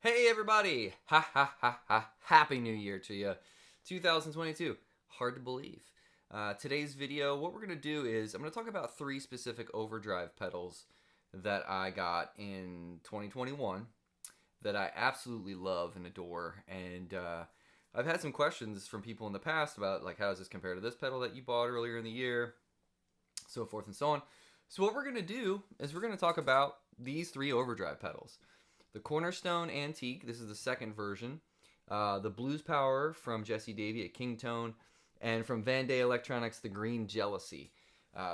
Hey everybody! Ha ha ha ha! Happy New Year to you. 2022. Hard to believe. Today's video, what we're going to do is I'm going to talk about three specific overdrive pedals that I got in 2021 that I absolutely love and adore. And I've had some questions from people in the past about like how does this compare to this pedal that you bought earlier in the year, so forth and so on. So what we're going to do is we're going to talk about these three overdrive pedals. The Cornerstone Antique, this is the second version. The Blues Power from Jesse Davey at Kingtone. And from Vandae Electronics, the Green Jealousy.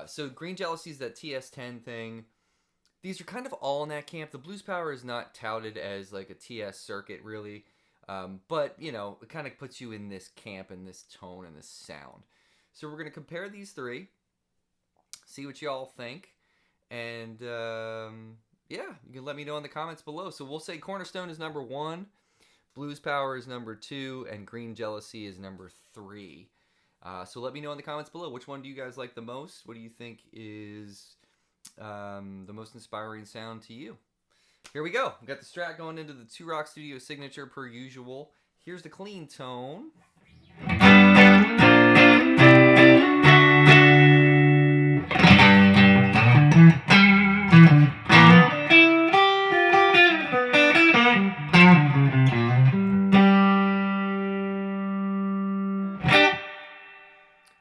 So Green Jealousy is that TS10 thing. These are kind of all in that camp. The Blues Power is not touted as like a TS circuit really. But, you know, it kind of puts you in this camp and this tone and this sound. So we're going to compare these three. See what y'all think. And yeah, you can let me know in the comments below. So we'll say Cornerstone is number 1, Blues Power is number 2, and Green Jealousy is number 3. So let me know in the comments below. Which one do you guys like the most? What do you think is the most inspiring sound to you? Here we go. We got the Strat going into the 2Rock Studio signature per usual. Here's the clean tone.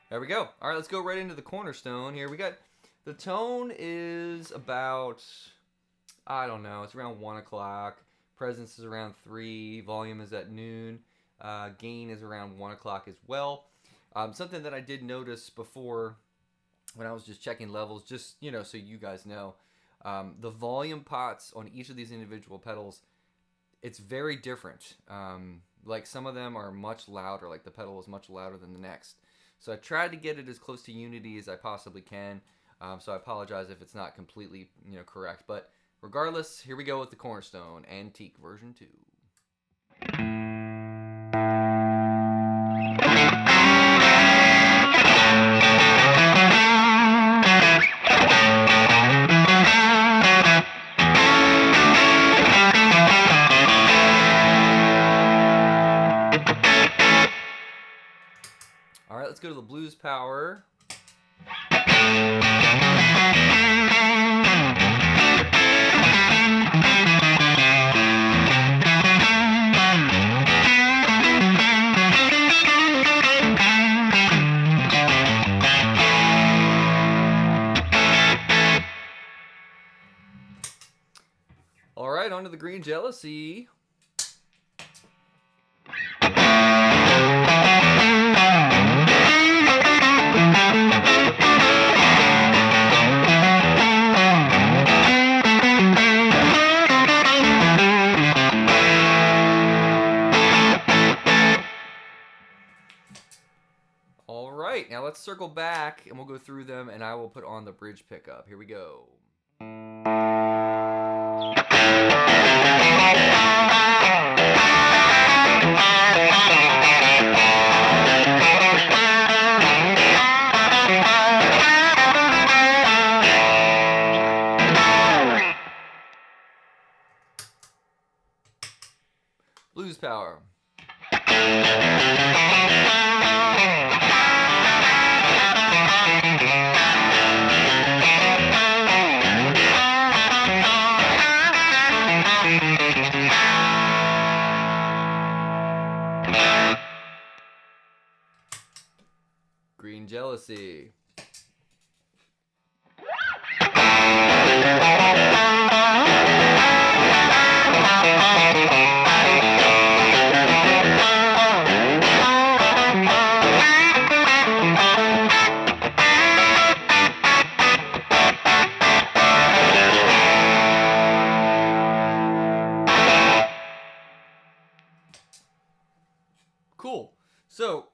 There we go. All right, let's go right into the Cornerstone here. We got the tone is about, I don't know, it's around 1 o'clock. Presence is around 3. Volume is at noon. Gain is around 1 o'clock as well. Something that I did notice before when I was just checking levels, just, you know, so you guys know, the volume pots on each of these individual pedals, it's very different. Like some of them are much louder, like the pedal is much louder than the next. So I tried to get it as close to unity as I possibly can. So I apologize if it's not completely, you know, correct. But regardless, here we go with the Cornerstone Antique version 2. All right, let's go to the Blues Power. All right, on to the Green Jealousy. All right, now let's circle back and we'll go through them and I will put on the bridge pickup. Here we go. Blues Power. Green Jealousy. Cool. So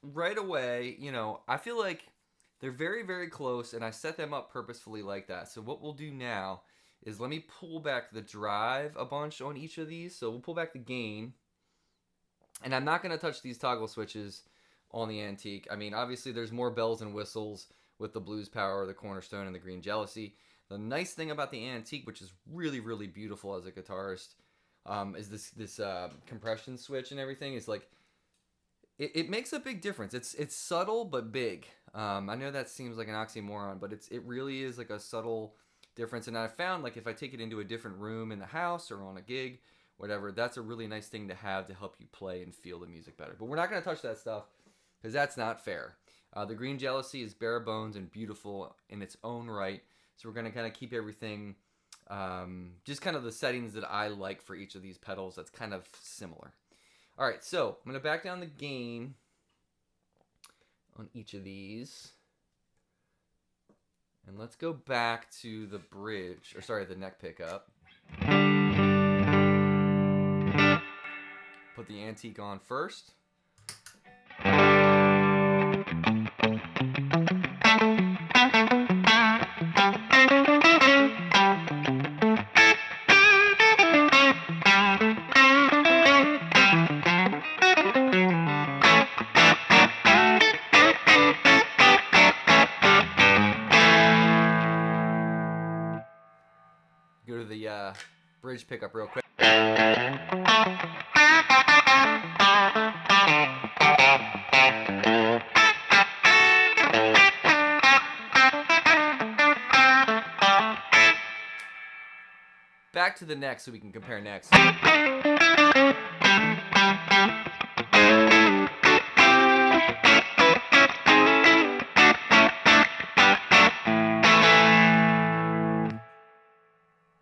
right away, you know, I feel like they're very, very close, and I set them up purposefully like that. So what we'll do now is let me pull back the drive a bunch on each of these. So we'll pull back the gain, and I'm not going to touch these toggle switches on the Antique. I mean, obviously there's more bells and whistles with the Blues Power, the Cornerstone, and the Green Jealousy. The nice thing about the Antique, which is really, really beautiful as a guitarist, is this compression switch and everything. Is like it makes a big difference. It's subtle but big. I know that seems like an oxymoron, but it really is like a subtle difference. And I found like if I take it into a different room in the house or on a gig, whatever, that's a really nice thing to have to help you play and feel the music better. But we're not going to touch that stuff because that's not fair. The Green Jealousy is bare bones and beautiful in its own right. So we're going to kind of keep everything, just kind of the settings that I like for each of these pedals that's kind of similar. All right, so I'm going to back down the gain on each of these. And let's go back to the bridge, or sorry, the neck pickup. Put the antique on first. Go to the bridge pickup real quick. Back to the neck so we can compare necks.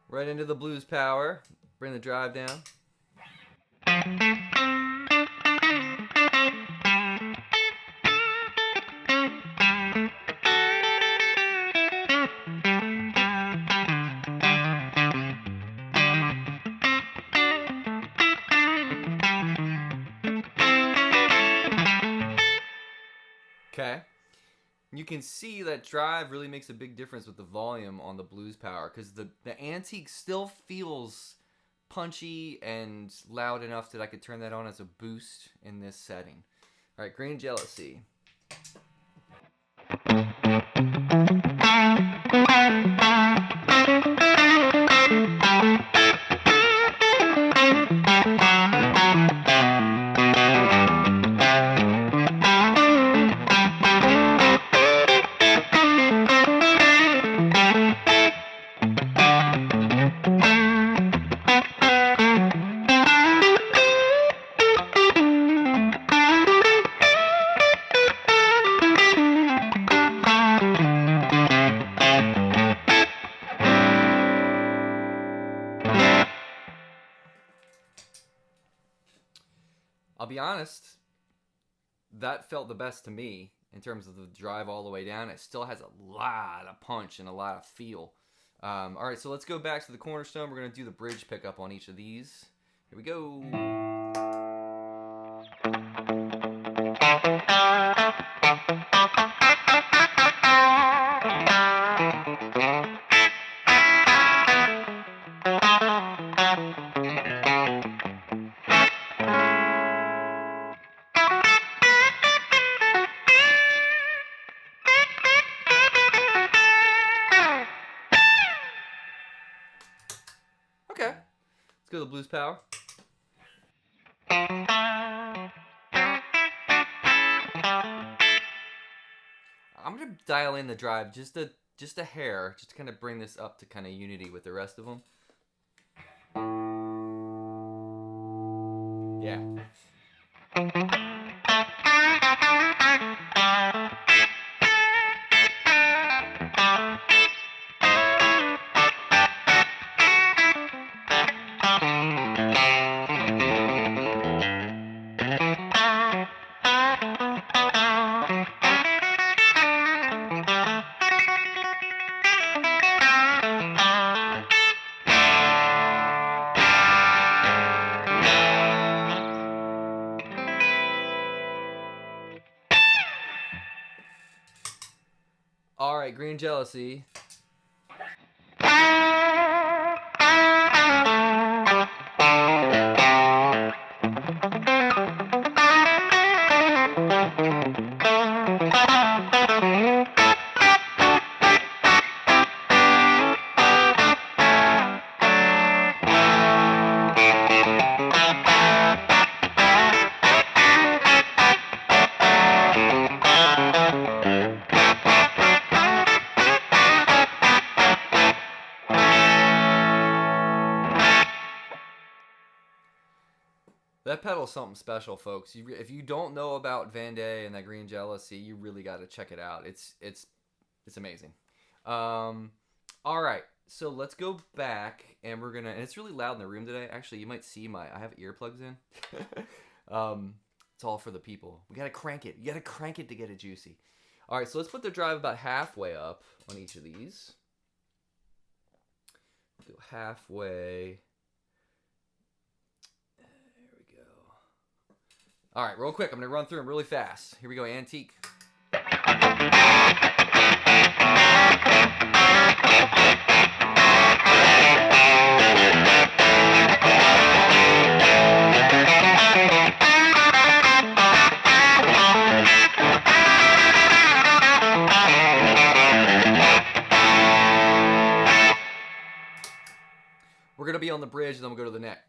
Right into the blues power. Bring the drive down. Okay. You can see that drive really makes a big difference with the volume on the blues power because the antique still feels punchy and loud enough that I could turn that on as a boost in this setting. All right, Green Jealousy. I'll be honest, that felt the best to me in terms of the drive all the way down. It still has a lot of punch and a lot of feel. All right, so let's go back to the Cornerstone. We're going to do the bridge pickup on each of these. Here we go. Okay, let's go to the blues power. I'm gonna dial in the drive just a hair, just to kind of bring this up to kind of unity with the rest of them. Yeah. All right, Green Jealousy. That pedal's something special, folks. If you don't know about Vandae and that green jealousy, you really got to check it out. It's amazing. All right, so let's go back and we're gonna. And it's really loud in the room today. Actually, you might see I have earplugs in. It's all for the people. We gotta crank it. You gotta crank it to get it juicy. All right, so let's put the drive about halfway up on each of these. Go halfway. All right, real quick, I'm going to run through them really fast. Here we go, antique. We're going to be on the bridge, and then we'll go to the neck.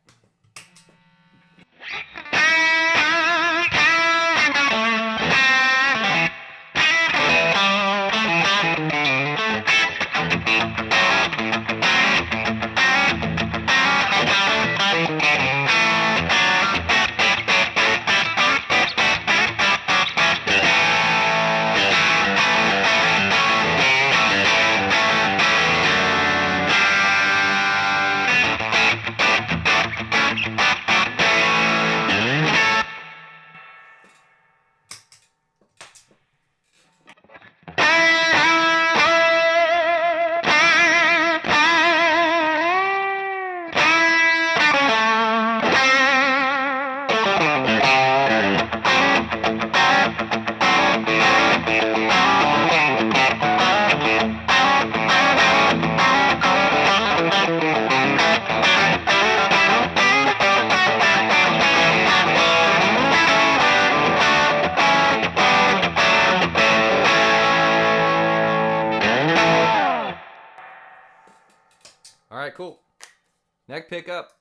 All right, cool. Neck pickup.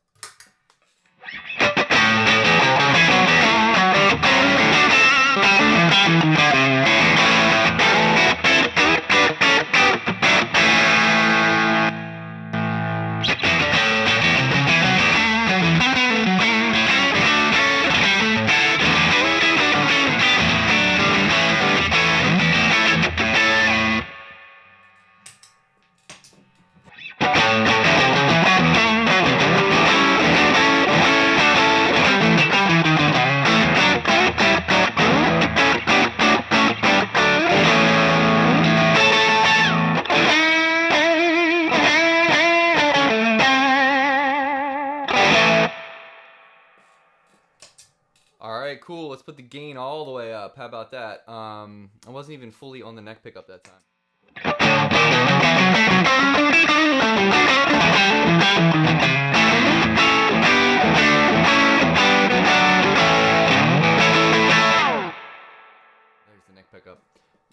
All right, cool. Let's put the gain all the way up. How about that? I wasn't even fully on the neck pickup that time. There's the neck pickup.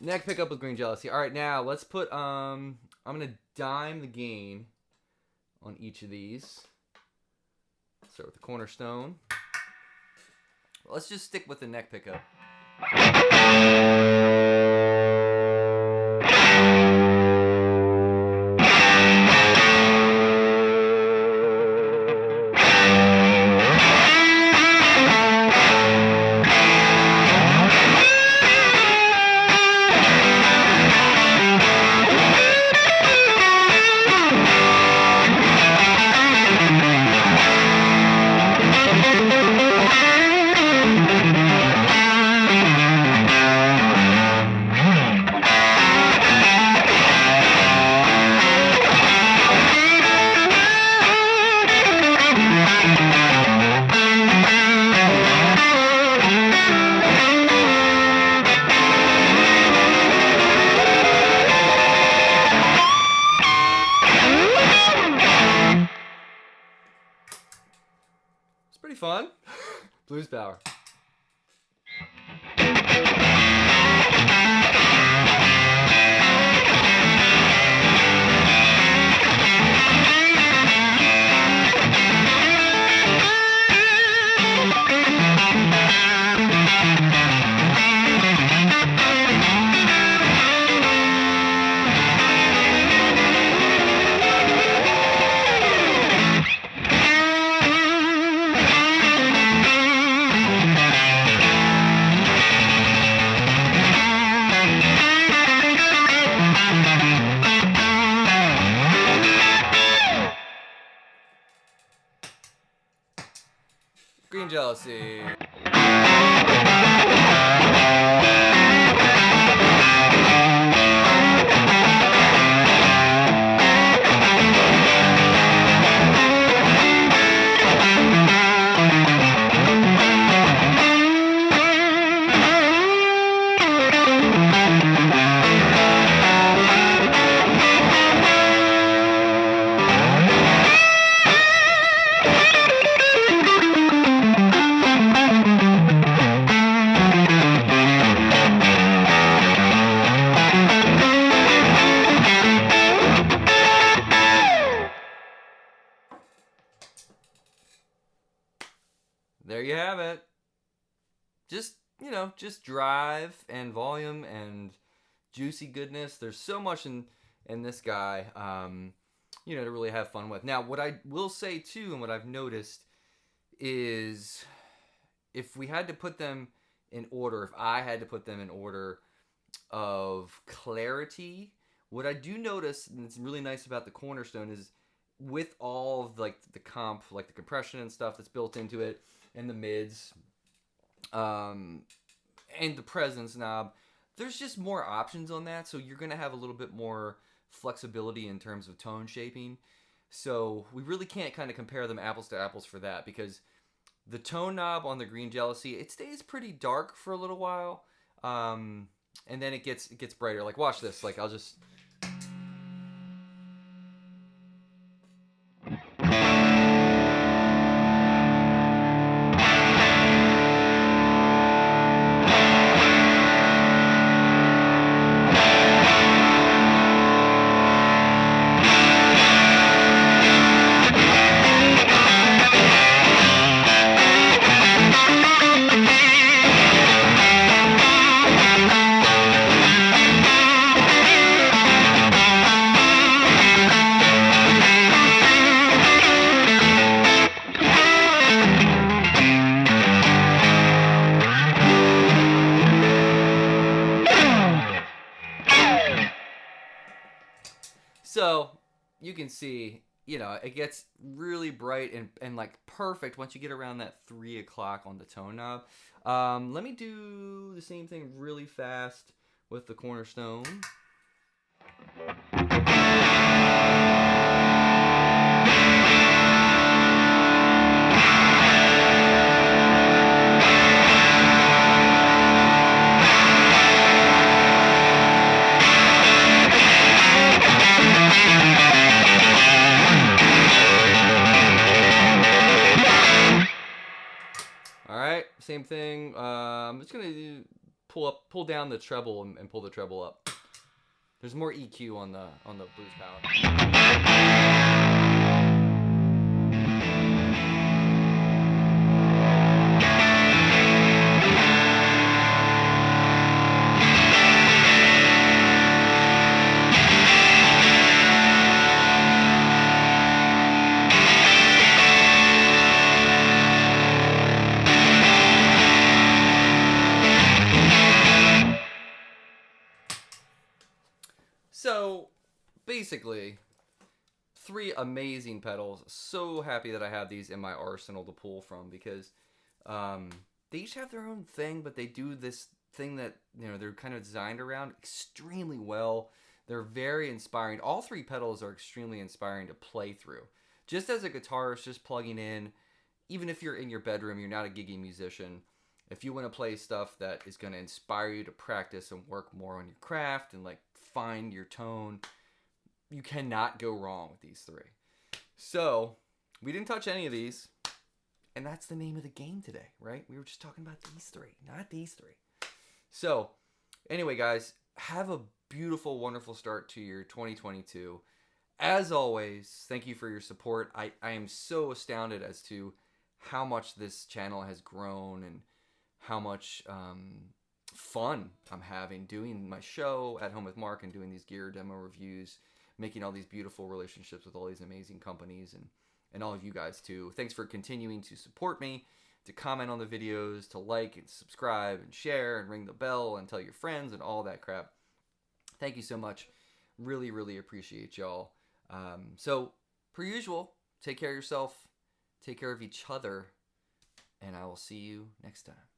Neck pickup with green jealousy. All right, now let's put I'm gonna dime the gain on each of these. Start with the Cornerstone. Let's just stick with the neck pickup. Pretty fun. Blues power. Green Jealousy. There you have it. Just, just drive and volume and juicy goodness. There's so much in this guy, to really have fun with. Now, what I will say too, and what I've noticed is if we had to put them in order, if I had to put them in order of clarity, what I do notice, and it's really nice about the Cornerstone, is with all of like the comp, like the compression and stuff that's built into it, and the mids, and the presence knob, there's just more options on that, so you're going to have a little bit more flexibility in terms of tone shaping. So we really can't kind of compare them apples to apples for that, because the tone knob on the Green Jealousy, it stays pretty dark for a little while, and then it gets brighter. Like, watch this. Like, I'll just... So you can see, it gets really bright and like perfect once you get around that 3 o'clock on the tone knob. Let me do the same thing really fast with the Cornerstone. Same thing. I'm just gonna pull down the treble and pull the treble up. There's more EQ on the blues palette. So, basically, 3 amazing pedals. So happy that I have these in my arsenal to pull from, because they each have their own thing, but they do this thing that, they're kind of designed around extremely well. They're very inspiring. All 3 pedals are extremely inspiring to play through. Just as a guitarist, just plugging in, even if you're in your bedroom, you're not a giggy musician, if you want to play stuff that is going to inspire you to practice and work more on your craft and like find your tone, you cannot go wrong with these 3. So we didn't touch any of these, and that's the name of the game today, right? We were just talking about these 3, not these 3. So anyway, guys, have a beautiful, wonderful start to your 2022. As always, thank you for your support. I am so astounded as to how much this channel has grown and how much fun I'm having doing my show at Home with Mark and doing these gear demo reviews, making all these beautiful relationships with all these amazing companies, and all of you guys too. Thanks for continuing to support me, to comment on the videos, to like and subscribe and share and ring the bell and tell your friends and all that crap. Thank you so much. Really, really appreciate y'all. So, per usual, take care of yourself, take care of each other, and I will see you next time.